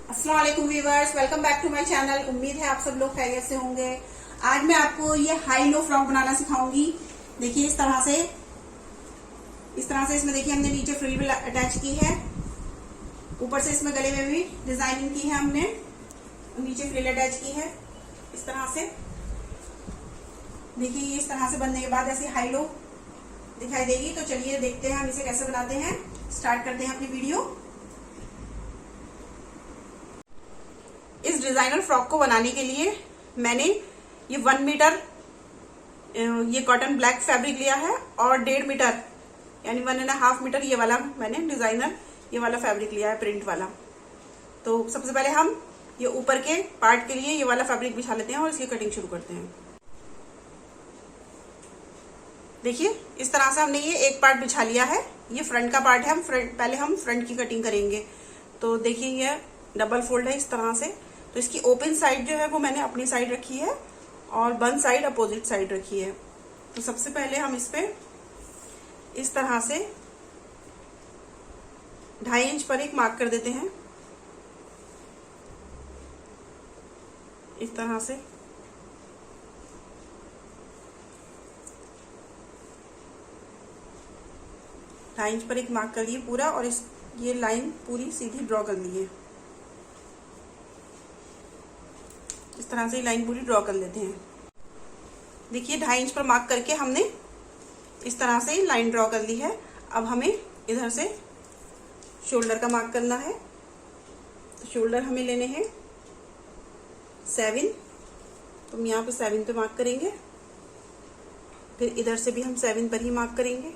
अस्सलाम वालेकुम viewers, welcome back to my channel. उम्मीद है आप सब लोग खैरियत से होंगे। आज मैं आपको ये हाई लो फ्रॉक बनाना सिखाऊंगी। देखिए इस तरह से इसमें देखिए हमने नीचे फ्रिल भी अटैच की है, ऊपर से इसमें गले में भी डिजाइनिंग की है हमने, नीचे फ्रिल अटैच की है। इस तरह से देखिए इस तरह से बनने के बाद ऐसी हाई लो दिखाई देगी। तो चलिए देखते हैं हम इसे कैसे बनाते हैं। स्टार्ट करते हैं अपनी वीडियो। इस डिजाइनर फ्रॉक को बनाने के लिए मैंने ये 1 मीटर ये कॉटन ब्लैक फैब्रिक लिया है और 1.5 मीटर यानी 1.5 मीटर ये वाला मैंने डिजाइनर ये वाला फैब्रिक लिया है, प्रिंट वाला। तो सबसे पहले हम ये ऊपर के पार्ट के लिए ये वाला फैब्रिक बिछा लेते हैं और इसकी कटिंग शुरू करते हैं। देखिए इस तरह से हमने ये एक पार्ट बिछा लिया है। ये फ्रंट का पार्ट है। पहले हम फ्रंट की कटिंग करेंगे। तो देखिए ये डबल फोल्ड है इस तरह से। तो इसकी ओपन साइड जो है वो मैंने अपनी साइड रखी है और बंद साइड अपोजिट साइड रखी है। तो सबसे पहले हम इस पे इस तरह से 2.5 इंच पर एक मार्क कर देते हैं। इस तरह से ढाई इंच पर एक मार्क कर लिए पूरा, और ये लाइन पूरी सीधी ड्रॉ कर ली है। इस तरह से लाइन पूरी ड्रॉ कर लेते हैं। देखिए 2.5 इंच पर मार्क करके हमने इस तरह से लाइन ड्रॉ कर ली है। अब हमें इधर से शोल्डर का मार्क करना है। तो शोल्डर हमें लेने हैं 7। तो हम यहाँ पे 7 पे मार्क करेंगे। फिर इधर से भी हम 7 पर ही मार्क करेंगे।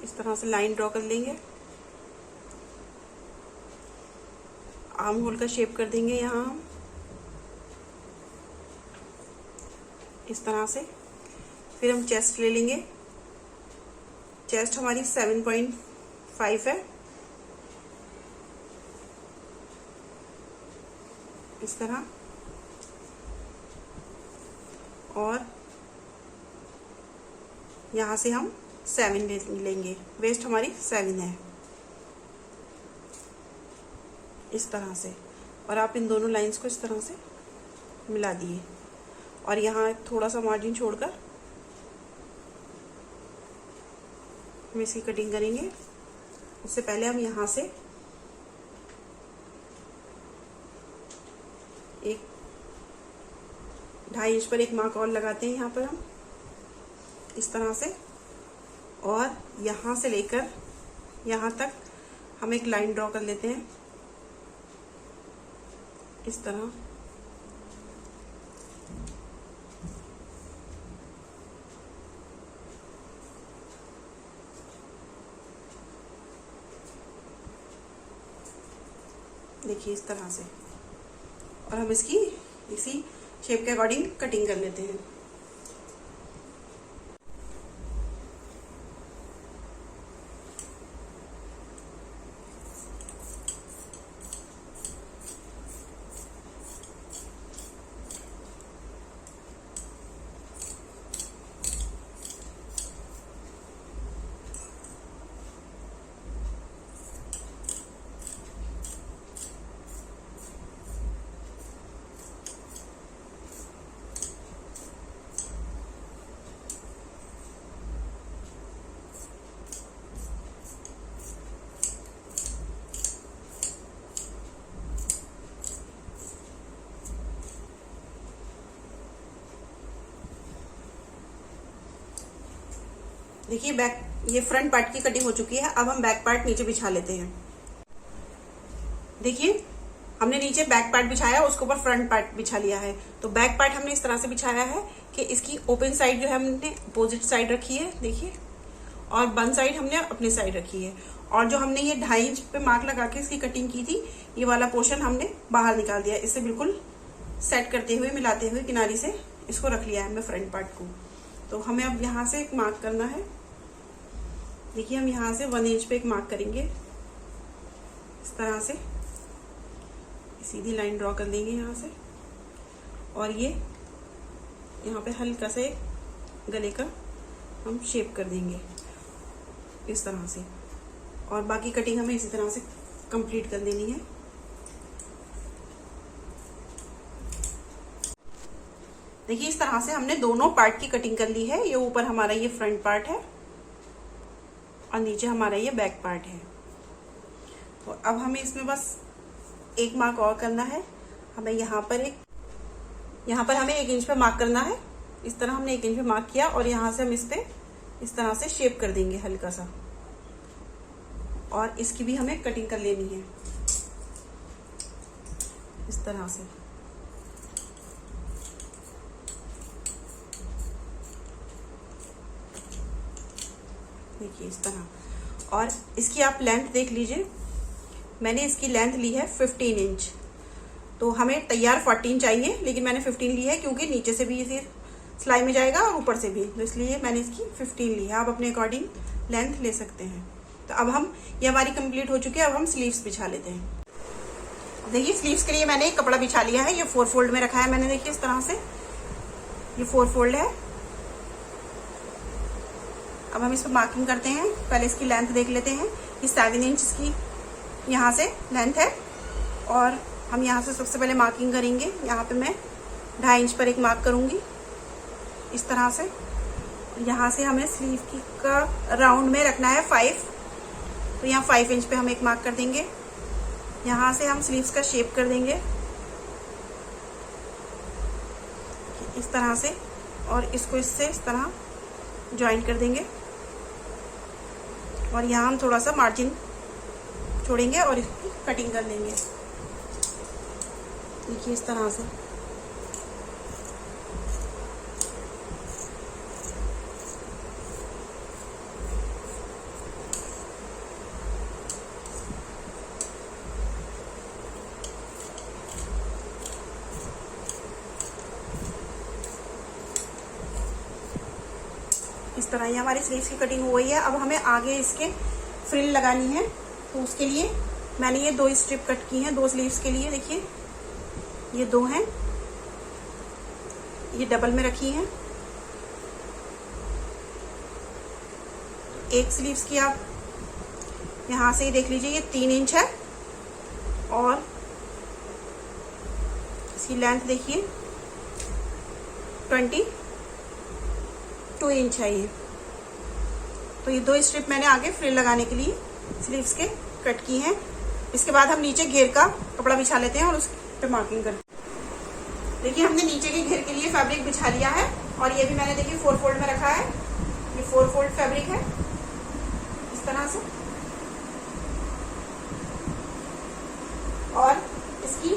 इस तरह से लाइन ड्रॉ कर लेंगे। आर्म होल का शेप कर देंगे यहाँ हम इस तरह से। फिर हम चेस्ट ले लेंगे। चेस्ट हमारी 7.5 है इस तरह, और यहाँ से हम 7 लेंगे। वेस्ट हमारी 7 है इस तरह से। और आप इन दोनों लाइंस को इस तरह से मिला दिए और यहाँ थोड़ा सा मार्जिन छोड़कर हम इसकी कटिंग करेंगे। उससे पहले हम यहाँ से एक 2.5 इंच पर एक मार्क और लगाते हैं यहाँ पर हम इस तरह से, और यहाँ से लेकर यहाँ तक हम एक लाइन ड्रॉ कर लेते हैं इस तरह। देखिए इस तरह से, और हम इसकी इसी शेप के अकॉर्डिंग कटिंग कर लेते हैं। देखिए ये फ्रंट पार्ट की कटिंग हो चुकी है। अब हम बैक पार्ट नीचे बिछा लेते हैं। देखिए हमने नीचे बैक पार्ट बिछाया, उसके ऊपर फ्रंट पार्ट बिछा लिया है। तो बैक पार्ट हमने इस तरह से बिछाया है कि इसकी ओपन साइड जो है हमने अपोजिट साइड रखी है, देखिए, और बंद साइड हमने अपनी साइड रखी है। और जो हमने ये 2.5 इंच पे मार्क लगा के इसकी कटिंग की थी, ये वाला पोर्शन हमने बाहर निकाल दिया। इसे बिल्कुल सेट करते हुए, मिलाते हुए किनारी से इसको रख लिया है हमने फ्रंट पार्ट को। तो हमें अब यहाँ से एक मार्क करना है। देखिए हम यहाँ से 1 इंच पे एक मार्क करेंगे इस तरह से, सीधी लाइन ड्रॉ कर लेंगे यहाँ से, और ये यहाँ पे हल्का से गले का हम शेप कर देंगे इस तरह से। और बाकी कटिंग हमें इसी तरह से कंप्लीट कर देनी है। देखिए इस तरह से हमने दोनों पार्ट की कटिंग कर ली है। ये ऊपर हमारा ये फ्रंट पार्ट है और नीचे हमारा ये बैक पार्ट है। तो अब हमें इसमें बस एक मार्क और करना है। हमें यहाँ पर हमें 1 इंच पे मार्क करना है। इस तरह हमने 1 इंच पे मार्क किया और यहाँ से हम इस पे इस तरह से शेप कर देंगे हल्का सा, और इसकी भी हमें कटिंग कर लेनी है इस तरह से। देखिए इस तरह। और इसकी आप लेंथ देख लीजिए, मैंने इसकी लेंथ ली है 15 इंच। तो हमें तैयार 14 चाहिए, लेकिन मैंने 15 ली है क्योंकि नीचे से भी इसे सिलाई में जाएगा और ऊपर से भी, तो इसलिए मैंने इसकी 15 ली है। आप अपने अकॉर्डिंग लेंथ ले सकते हैं। तो अब हम ये हमारी कंप्लीट हो चुकी है। अब हम स्लीव्स बिछा लेते हैं। देखिए स्लीव्स के लिए मैंने एक कपड़ा बिछा लिया है। ये 4 फोल्ड में रखा है मैंने। देखिए इस तरह से ये 4 फोल्ड है। अब हम इस पर मार्किंग करते हैं। पहले इसकी लेंथ देख लेते हैं। ये 7 इंच की यहाँ से लेंथ है और हम यहाँ से सबसे पहले मार्किंग करेंगे। यहाँ पे मैं 2.5 इंच पर एक मार्क करूँगी इस तरह से। यहाँ से हमें स्लीव की का राउंड में रखना है 5, तो यहाँ 5 इंच पे हम एक मार्क कर देंगे। यहाँ से हम स्लीव्स का शेप कर देंगे इस तरह से, और इसको इससे इस तरह ज्वाइन कर देंगे। और यहाँ हम थोड़ा सा मार्जिन छोड़ेंगे और इसकी कटिंग कर लेंगे। देखिए इस तरह से। इस तरह ये हमारी स्लीव्स की कटिंग हो गई है। अब हमें आगे इसके फ्रिल लगानी है, तो उसके लिए मैंने ये 2 स्ट्रिप कट की हैं 2 स्लीव्स के लिए। देखिए ये 2 हैं, ये डबल में रखी हैं। एक स्लीव्स की आप यहाँ से ही देख लीजिए, ये 3 इंच है और इसकी लेंथ देखिए 22 इंच है ये। तो ये 2 स्ट्रिप मैंने आगे फ्रिल लगाने के लिए स्लीव्स के कट की हैं। इसके बाद हम नीचे घेर का कपड़ा बिछा लेते हैं और उस पे मार्किंग करते हैं। देखिए हमने नीचे के घेर के लिए फैब्रिक बिछा लिया है और ये भी मैंने देखिए 4 फोल्ड में रखा है। ये 4 फोल्ड फैब्रिक है इस तरह से, और इसकी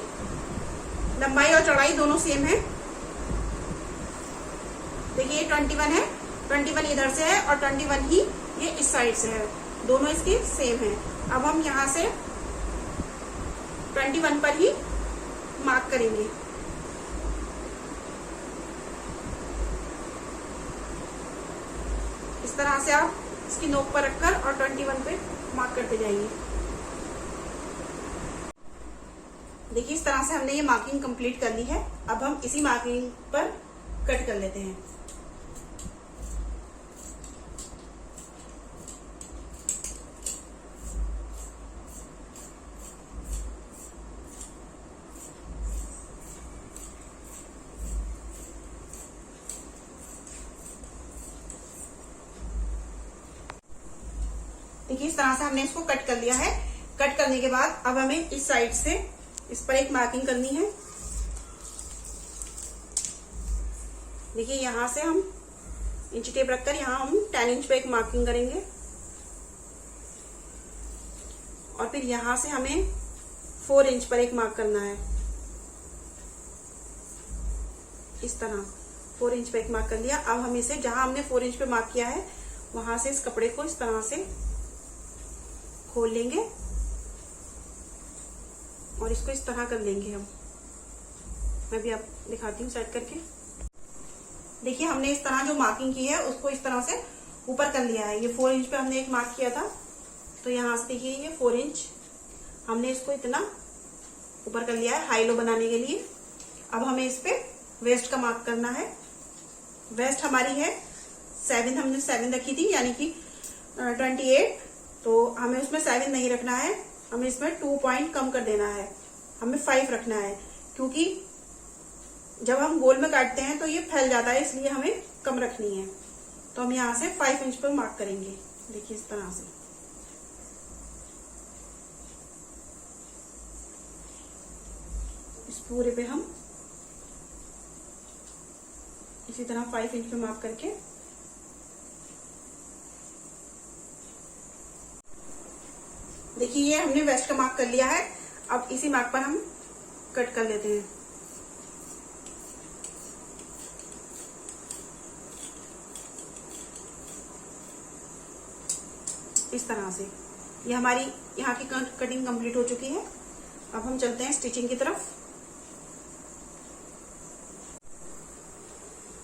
लंबाई और चौड़ाई दोनों सेम है। देखिए ये 21 है, 21 इधर से है और 21 ही ये इस साइड से है, दोनों इसकी सेम है। अब हम यहाँ से 21 पर ही मार्क करेंगे। इस तरह से आप इसकी नोक पर रखकर और 21 पे मार्क करते जाइए। देखिए इस तरह से हमने ये मार्किंग कंप्लीट कर ली है। अब हम इसी मार्किंग पर कट कर लेते हैं। देखिए इस तरह से हमने इसको कट कर लिया है। कट करने के बाद अब हमें इस साइड से इस पर एक मार्किंग करनी है। देखिए यहाँ से हम इंच टेप रखकर यहाँ हम 10 इंच पे एक मार्किंग करेंगे और फिर यहाँ से हमें 4 इंच पर एक मार्क करना है। इस तरह 4 इंच पे एक मार्क कर लिया। अब हम इसे जहां हमने 4 इंच पे मार्क किया है वहां से इस कपड़े को इस तरह से खोल लेंगे और इसको इस तरह कर लेंगे। मैं भी आप दिखाती हूँ सेट करके। देखिए हमने इस तरह जो मार्किंग की है उसको इस तरह से ऊपर कर लिया है। ये 4 इंच पे हमने एक मार्क किया था, तो यहाँ से देखिए ये 4 इंच हमने इसको इतना ऊपर कर लिया है हाई लो बनाने के लिए। अब हमें इस पे वेस्ट का मार्क करना है। वेस्ट हमारी है 7, हमने 7 रखी थी, यानी कि 28। तो हमें उसमें 7 नहीं रखना है, हमें इसमें 2 पॉइंट कम कर देना है, हमें 5 रखना है, क्योंकि जब हम गोल में काटते हैं तो ये फैल जाता है, इसलिए हमें कम रखनी है। तो हम यहाँ से 5 इंच पर मार्क करेंगे। देखिए इस तरह से। इस पूरे पे हम इसी तरह 5 इंच पे मार्क करके देखिए ये हमने वेस्ट का मार्क कर लिया है। अब इसी मार्क पर हम कट कर लेते हैं। इस तरह से ये हमारी यहाँ की कटिंग कंप्लीट हो चुकी है। अब हम चलते हैं स्टिचिंग की तरफ।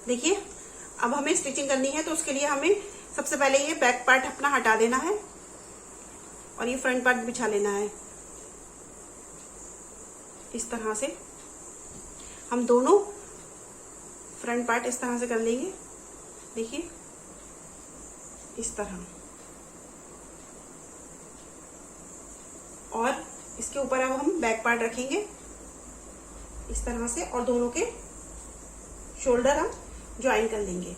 देखिए अब हमें स्टिचिंग करनी है, तो उसके लिए हमें सबसे पहले ये बैक पार्ट अपना हटा देना है और ये फ्रंट पार्ट बिछा लेना है। इस तरह से हम दोनों फ्रंट पार्ट इस तरह से कर लेंगे। देखिए इस तरह, और इसके ऊपर अब हम बैक पार्ट रखेंगे इस तरह से, और दोनों के शोल्डर हम ज्वाइन कर लेंगे।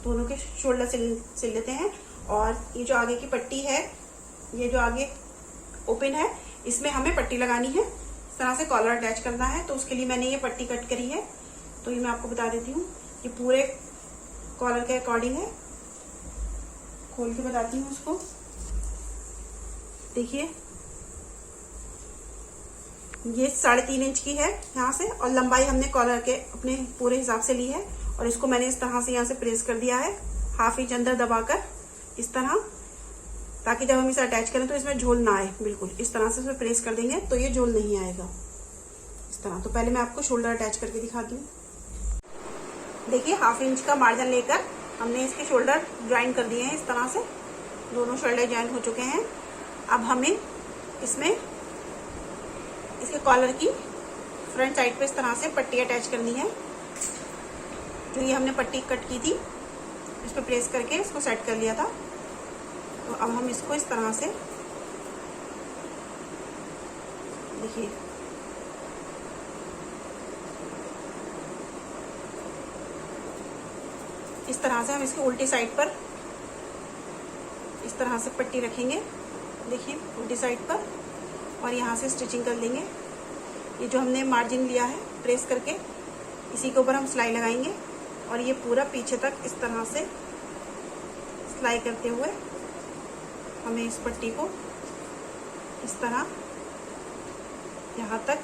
दोनों के शोल्डर सिल लेते हैं। और ये जो आगे की पट्टी है, ये जो आगे ओपन है, इसमें हमें पट्टी लगानी है। इस तरह से कॉलर अटैच करना है, तो उसके लिए मैंने ये पट्टी कट करी है। तो ये मैं आपको बता देती हूँ, ये पूरे कॉलर के अकॉर्डिंग है। खोल के बताती हूँ उसको। देखिए ये 3.5 इंच की है यहाँ से, और लंबाई हमने कॉलर के अपने पूरे हिसाब से ली है। और इसको मैंने इस तरह से यहाँ से प्रेस कर दिया है, 1/2 इंच अंदर दबाकर इस तरह, ताकि जब हम इसे अटैच करें तो इसमें झोल ना आए। बिल्कुल इस तरह से इसमें प्रेस कर देंगे तो ये झोल नहीं आएगा इस तरह। तो पहले मैं आपको शोल्डर अटैच करके दिखाती हूँ। देखिए 1/2 इंच का मार्जिन लेकर हमने इसके शोल्डर ज्वाइन कर दिए हैं। इस तरह से दोनों शोल्डर ज्वाइन हो चुके हैं। अब हमें इसमें इसके कॉलर की फ्रंट साइड पे इस तरह से पट्टी अटैच करनी है। जो ये हमने पट्टी कट की थी, इस पे प्रेस करके इसको सेट कर लिया था। तो अब हम इसको इस तरह से, देखिए इस तरह से हम इसके उल्टी साइड पर इस तरह से पट्टी रखेंगे। देखिए उल्टी साइड पर, और यहाँ से स्टिचिंग कर लेंगे। ये जो हमने मार्जिन लिया है प्रेस करके, इसी के ऊपर हम सिलाई लगाएंगे, और ये पूरा पीछे तक इस तरह से सिलाई करते हुए हमें इस पट्टी को इस तरह यहाँ तक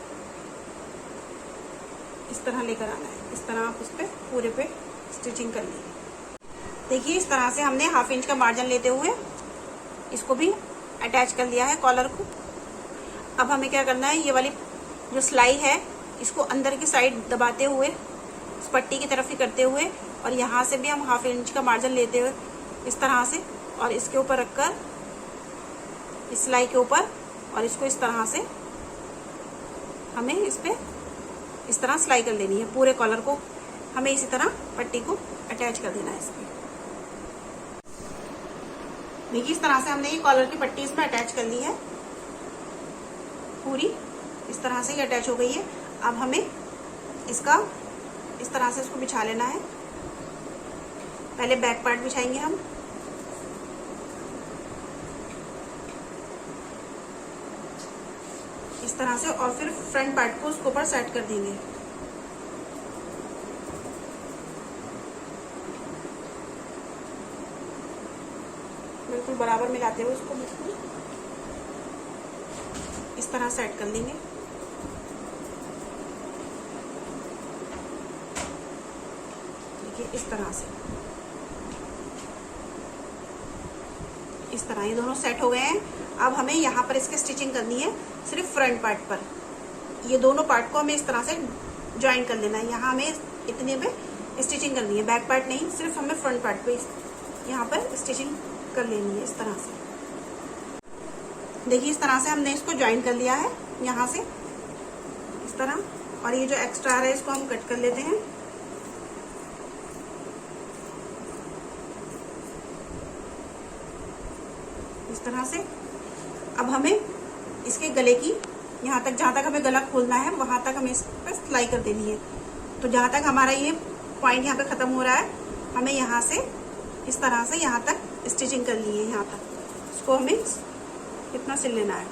इस तरह लेकर आना है। इस तरह आप उस पर पूरे पे स्टिचिंग कर लीजिए। देखिए इस तरह से हमने 1/2 इंच का मार्जिन लेते हुए इसको भी अटैच कर लिया है कॉलर को। अब हमें क्या करना है, ये वाली जो सिलाई है इसको अंदर की साइड दबाते हुए इस पट्टी की तरफ ही करते हुए, और यहाँ से भी हम 1/2 इंच का मार्जिन लेते हुए इस तरह से, और इसके ऊपर रखकर इस सिलाई के ऊपर, और इसको इस तरह से हमें इस पे इस तरह सिलाई कर लेनी है। पूरे कॉलर को हमें इसी तरह पट्टी को अटैच कर देना है इसमें। देखिए इस तरह से हमने ये कॉलर की पट्टी इसमें अटैच कर ली है। पूरी इस तरह से ये अटैच हो गई है। अब हमें इसका इस तरह से इसको बिछा लेना है। पहले बैक पार्ट बिछाएंगे हम। इस तरह से, और फिर फ्रंट पार्ट को उसके ऊपर सेट कर देंगे। बिल्कुल बराबर मिलाते हुए उसको बिल्कुल इस तरह सेट कर लेंगे। देखिए इस तरह से, इस तरह ये दोनों सेट हो गए हैं। अब हमें यहाँ पर इसकी स्टिचिंग करनी है, सिर्फ फ्रंट पार्ट पर। ये दोनों पार्ट को हमें इस तरह से ज्वाइन कर लेना है। यहाँ हमें इतने में स्टिचिंग करनी है, बैक पार्ट नहीं, सिर्फ हमें फ्रंट पार्ट पे यहाँ पर स्टिचिंग कर लेनी है इस तरह से। देखिए इस तरह से हमने इसको ज्वाइन कर लिया है यहाँ से इस तरह, और ये जो एक्स्ट्रा आ रहा है इसको हम कट कर लेते हैं। इस तरह से अब हमें इसके गले की यहाँ तक, जहाँ तक हमें गला खोलना है वहां तक हमें इस पर सिलाई कर देनी है। तो जहाँ तक हमारा ये पॉइंट यहाँ पे खत्म हो रहा है, हमें यहाँ से इस तरह से यहाँ तक स्टिचिंग करनी है। यहाँ तक इसको हमें इतना सिल लेना है।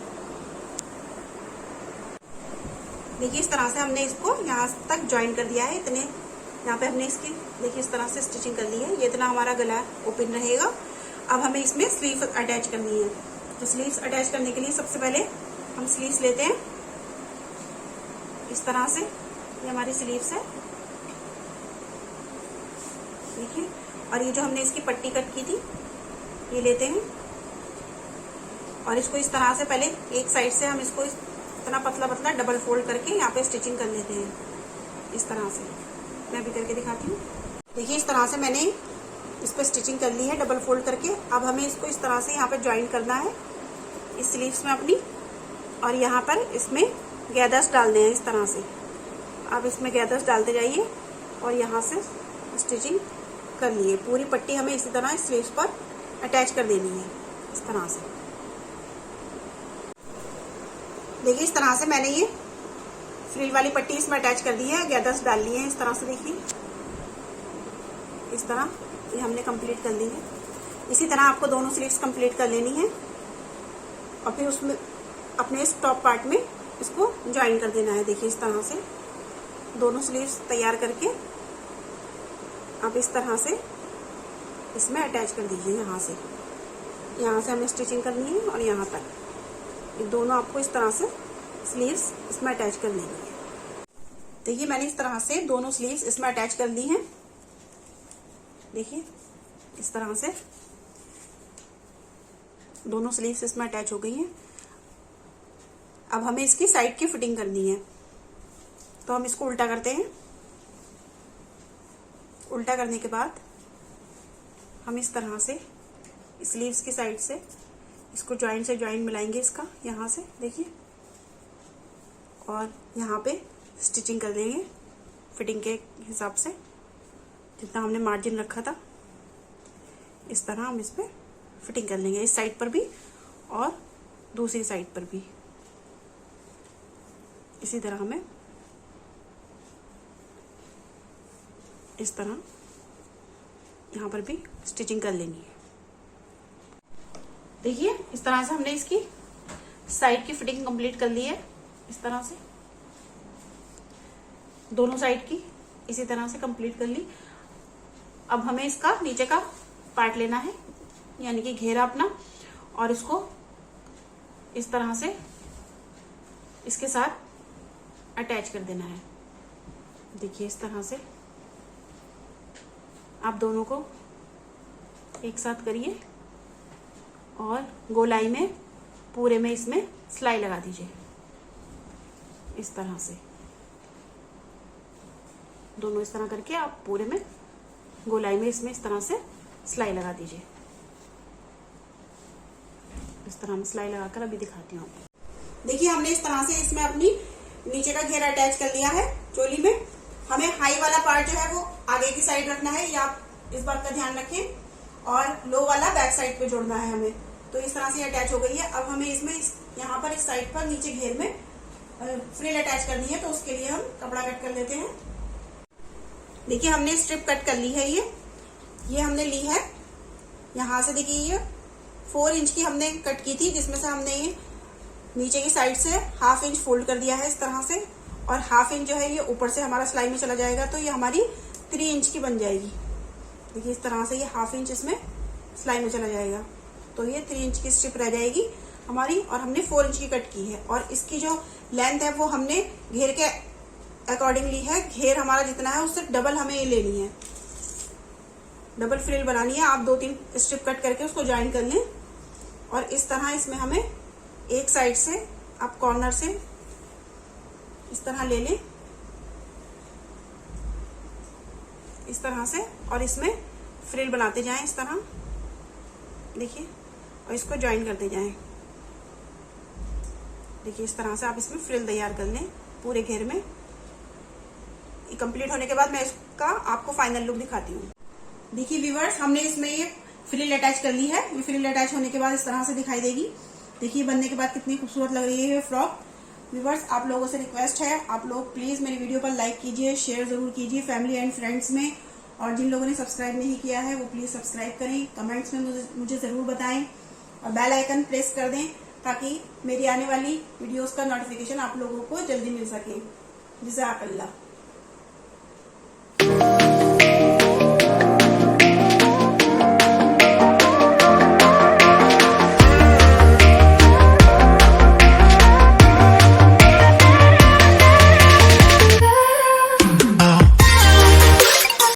देखिए इस तरह से हमने इसको यहाँ तक ज्वाइन कर दिया है। इतने यहाँ पे हमने इसकी देखिए इस तरह से स्टिचिंग कर ली है। ये इतना हमारा गला ओपन रहेगा। अब हमें इसमें स्लीव अटैच करनी है। तो स्लीव्स अटैच करने के लिए सबसे पहले हम स्लीव्स लेते हैं इस तरह से। ये हमारी स्लीव्स है देखिए। और ये जो हमने इसकी पट्टी कट की थी ये लेते हैं और इसको इस तरह से पहले एक साइड से हम इसको इतना पतला पतला डबल फोल्ड करके यहाँ पे स्टिचिंग कर लेते हैं इस तरह से। मैं भी करके दिखाती हूँ। देखिए इस तरह से मैंने इस पर स्टिचिंग कर ली है डबल फोल्ड करके। अब हमें इसको इस तरह से यहाँ पे ज्वाइन करना है इस स्लीव्स में अपनी, और यहाँ पर इसमें गैदर्स डालने हैं इस तरह से। अब इसमें गैदर्स डालते जाइए और यहाँ से स्टिचिंग कर लिए। पूरी पट्टी हमें इसी तरह इस स्लीव्स पर अटैच कर देनी है इस तरह से। देखिए इस तरह से मैंने ये फ्रिल वाली पट्टी इसमें अटैच कर दी है, गैदर्स डाल लिए हैं इस तरह से। देखिए इस तरह ये हमने कंप्लीट कर ली है। इसी तरह आपको दोनों स्लीव्स कंप्लीट कर लेनी है और फिर उसमें अपने इस टॉप पार्ट में इसको ज्वाइन कर देना है। देखिए इस तरह से दोनों स्लीव्स तैयार करके आप इस तरह से इसमें अटैच कर दीजिए। यहाँ से हमें स्टिचिंग करनी है और यहाँ तक ये दोनों आपको इस तरह से स्लीव्स इसमें अटैच कर लेनी है। देखिए मैंने इस तरह से दोनों स्लीव्स इसमें अटैच कर दी हैं। देखिए इस तरह से दोनों स्लीव्स इसमें अटैच हो गई हैं। अब हमें इसकी साइड की फिटिंग करनी है। तो हम इसको उल्टा करते हैं। उल्टा करने के बाद हम इस तरह से स्लीव्स की साइड से इसको जॉइंट से जॉइंट मिलाएंगे इसका यहाँ से। देखिए और यहाँ पे स्टिचिंग कर देंगे फिटिंग के हिसाब से। जितना हमने मार्जिन रखा था इस तरह हम इस पे फिटिंग कर लेंगे, इस साइड पर भी और दूसरी साइड पर भी। इसी तरह हमें इस तरह यहाँ पर भी स्टिचिंग कर लेनी है। देखिए इस तरह से हमने इसकी साइड की फिटिंग कंप्लीट कर ली है। इस तरह से दोनों साइड की इसी तरह से कंप्लीट कर ली। अब हमें इसका नीचे का पार्ट लेना है, यानी कि घेरा अपना, और इसको इस तरह से इसके साथ अटैच कर देना है। देखिए इस तरह से आप दोनों को एक साथ करिए और गोलाई में पूरे में इसमें सिलाई लगा दीजिए इस तरह से। दोनों इस तरह करके आप पूरे में गोलाई में इसमें इस तरह से सिलाई लगा दीजिए। इस तरह मैं सिलाई लगाकर अभी दिखाती हूँ। देखिए हमने इस तरह से इसमें अपनी नीचे का घेरा अटैच कर लिया है चोली में। हमें हाई वाला पार्ट जो है वो आगे की साइड रखना है, या आप इस बात का ध्यान रखें, और लो वाला बैक साइड पे जोड़ना है हमें। तो इस तरह से अटैच हो गई है। अब हमें इसमें यहाँ पर इस साइड पर नीचे घेर में फ्रिल अटैच करनी है। तो उसके लिए हम कपड़ा कट कर लेते हैं। देखिए हमने स्ट्रिप कट कर ली है। ये हमने ली है यहाँ से। देखिए ये 4 इंच की हमने कट की थी, जिसमें से हमने ये नीचे की साइड से 1/2 इंच फोल्ड कर दिया है इस तरह से, और 1/2 इंच जो है ये ऊपर से हमारा सिलाई में चला जाएगा। तो ये हमारी 3 इंच की बन जाएगी। देखिए इस तरह से ये 1/2 इंच इसमें सिलाई में चला जाएगा। तो ये 3 इंच की स्ट्रिप रह जाएगी हमारी, और हमने 4 इंच की कट की है। और इसकी जो लेंथ है वो हमने घेर के अकॉर्डिंग ली है। घेर हमारा जितना है उससे डबल हमें ये लेनी है, डबल फ्रिल बनानी है। आप 2-3 स्ट्रिप कट करके उसको ज्वाइन कर लें, और इस तरह इसमें हमें एक साइड से आप कॉर्नर से इस तरह ले लें इस तरह से, और इसमें फ्रिल बनाते जाएं इस तरह। देखिए और इसको ज्वाइन करते जाएं। देखिए इस तरह से आप इसमें फ्रिल तैयार कर लें पूरे घेर में। ये कंप्लीट होने के बाद मैं इसका आपको फाइनल लुक दिखाती हूँ। देखिए व्यूअर्स, हमने इसमें ये फ्रिल अटैच कर ली है। ये फ्रिल अटैच होने के बाद इस तरह से दिखाई देगी। देखिए बनने के बाद कितनी खूबसूरत लग रही है ये फ्रॉक। व्यूवर्स, आप लोगों से रिक्वेस्ट है, आप लोग प्लीज मेरी वीडियो पर लाइक कीजिए, शेयर जरूर कीजिए फैमिली एंड फ्रेंड्स में, और जिन लोगों ने सब्सक्राइब नहीं किया है वो प्लीज सब्सक्राइब करें, कमेंट्स में मुझे जरूर बताएं और बेल आइकन प्रेस कर दें ताकि मेरी आने वाली वीडियोस का नोटिफिकेशन आप लोगों को जल्दी मिल सके। जज़ाकल्लाह।